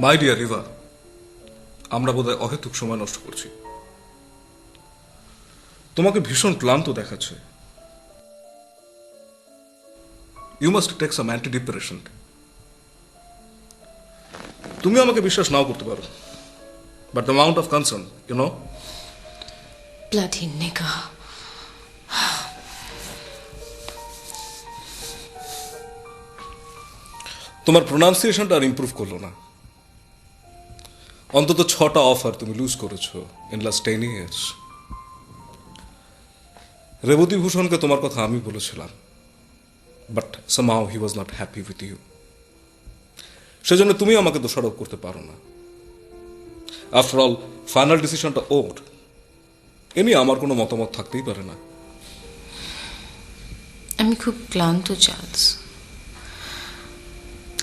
My dear Riva, আমরা বোধহয় অহেতুক সময় নষ্ট করছি। তোমাকে ভীষণ ক্লান্ত দেখাচ্ছে। You must take some anti depression. তুমি আমাকে বিশ্বাস নাও করতে পারো, but the amount of concern, you know. Bloody nigger. তোমার প্রোনাউন্সিয়েশনটা আর ইম্প্রুভ করলো না। অন্তত 6টা অফার তুমি লুজ করেছো ইন লাস্ট 10 ইয়ার্স। রেবতী ভূষণকে তোমার কথা আমি বলেছিলাম, but somehow he was not happy with you. সেজন্য তুমি আমাকে দোষারোপ করতে পারো না। আফটার অল, ফাইনাল ডিসিশনটা ওর। এ নিয়ে আমার কোনো মতামত থাকতেই পারে না। আমি খুব ক্লান্ত চার্লস।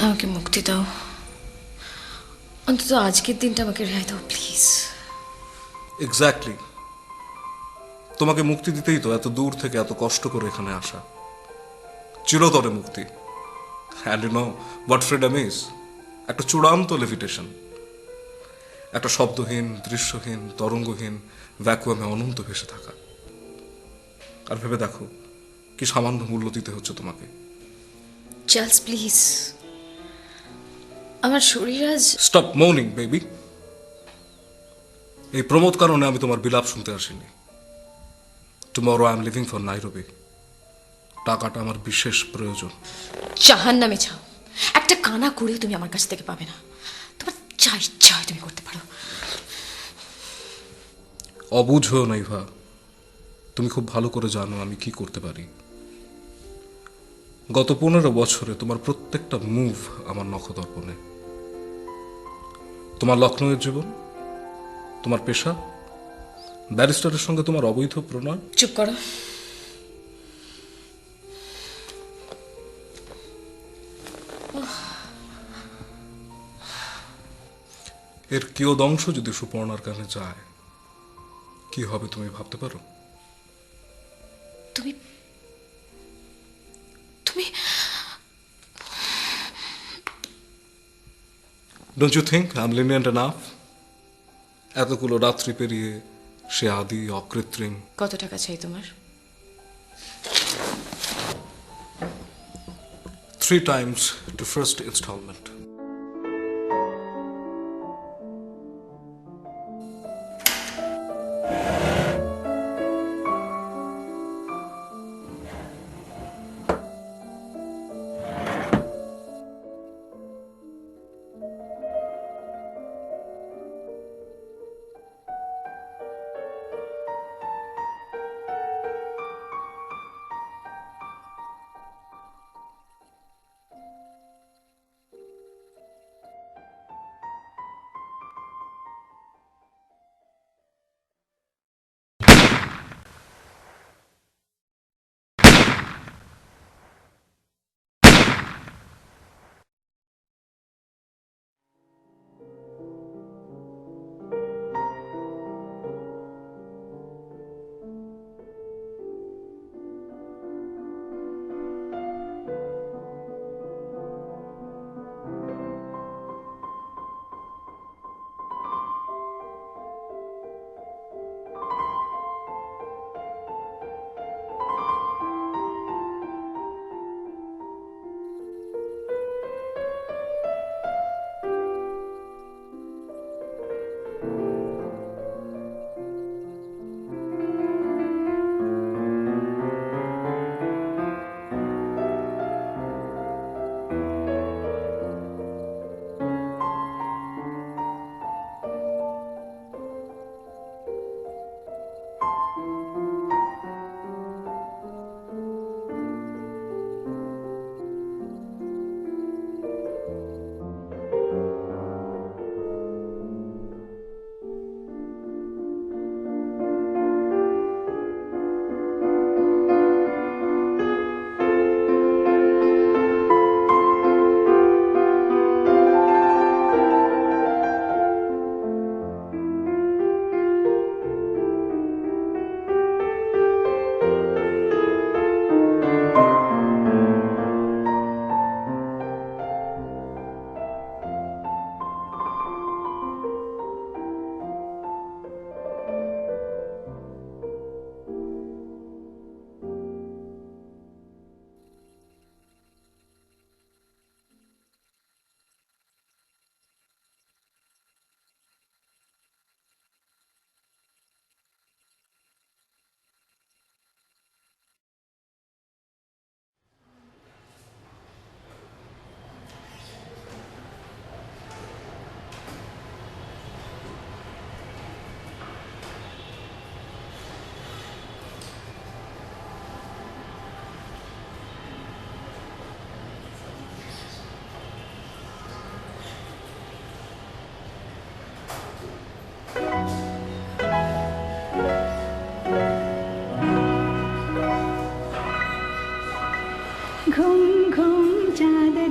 আমাকে মুক্তি দাও। অন্তত আজকের দিনটা আমাকে রেহাই দাও প্লিজ। এক্স্যাক্টলি। তোমাকে মুক্তি দিতেই তো এত দূর থেকে এত কষ্ট করে এখানে আসা। চিরতরে মুক্তি। And you know what freedom is? একটা চূড়ান্ত লেভিটেশন। একটা শব্দহীন, দৃশ্যহীন, তরঙ্গহীন ভ্যাকুয়ামে অনন্ত ভেসে থাকা। আর ভেবে দেখো কি সামান্য মূল্য দিতে হচ্ছে তোমাকে। Charles please. আমার শরীর আজ। স্টপ মৌনিং বেবি। এই প্রমোদ কারণে আমি তোমার বিলাপ শুনতে আসিনি। Tomorrow I am leaving for Nairobi. টাকাটা আমার বিশেষ প্রয়োজন। জাহান নামে চাও। একটা কানা করেও তুমি আমার কাছ থেকে পাবে না। তোমার যা ইচ্ছা হয় তুমি করতে পারো। অবুঝ হও না ইভা। তুমি খুব ভালো করে জানো আমি কি করতে পারি। গত 15 বছরে তোমার প্রত্যেকটা মুভ আমার নখদর্পণে। তোমার লখনৌয়ের জীবন, তোমার পেশা, ব্যারিস্টারের সঙ্গে তোমার অবৈধ প্রণয়। চুপ করো। এর কিয়দংশ যদি সুপর্ণার কানে যায়, কি হবে তুমি ভাবতে পারো? তুমি তুমি don't you think I am lenient enough? এতগুলো রাত্রি পেরিয়ে সে আদি অকৃত্রিম। কত টাকা চাই তোমার? 3 times to first installment.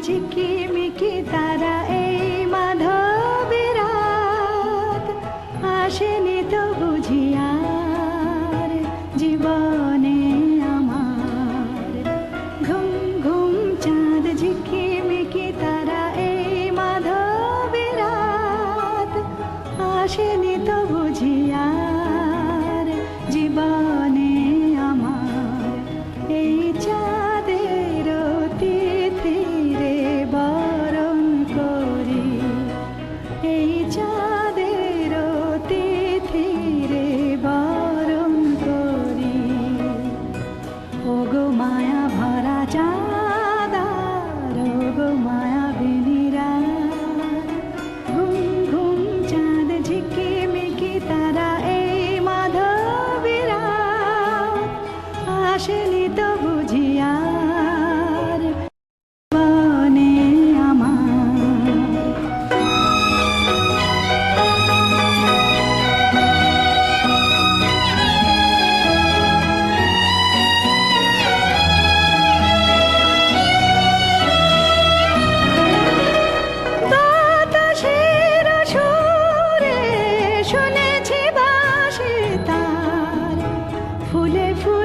ঝিকিমিকি তারা এই মাধবের রাত আসেনি তো বুঝিয়ার জীবনে আমার ঘুম ঘুম চাঁদ ঝিকিমিকি তারা এই মাধবের রাত আসেনি তো বুঝিয়ার জীবনে আমার এই চাঁদের তিথিরে বরণ করি এই চাঁদের তিথিরে বরণ করি ওগো মায়া ভরা চাঁদার ওগো মায়া বিনিরা ঘুম ঘুম চাঁদ ঝিকিমিকি তারা এই মাধবীরা আসেনি তো বুঝিয়ার বনে আমার বাতাসের সুরে শুনেছি বাঁশি তার ফুলে ফুলে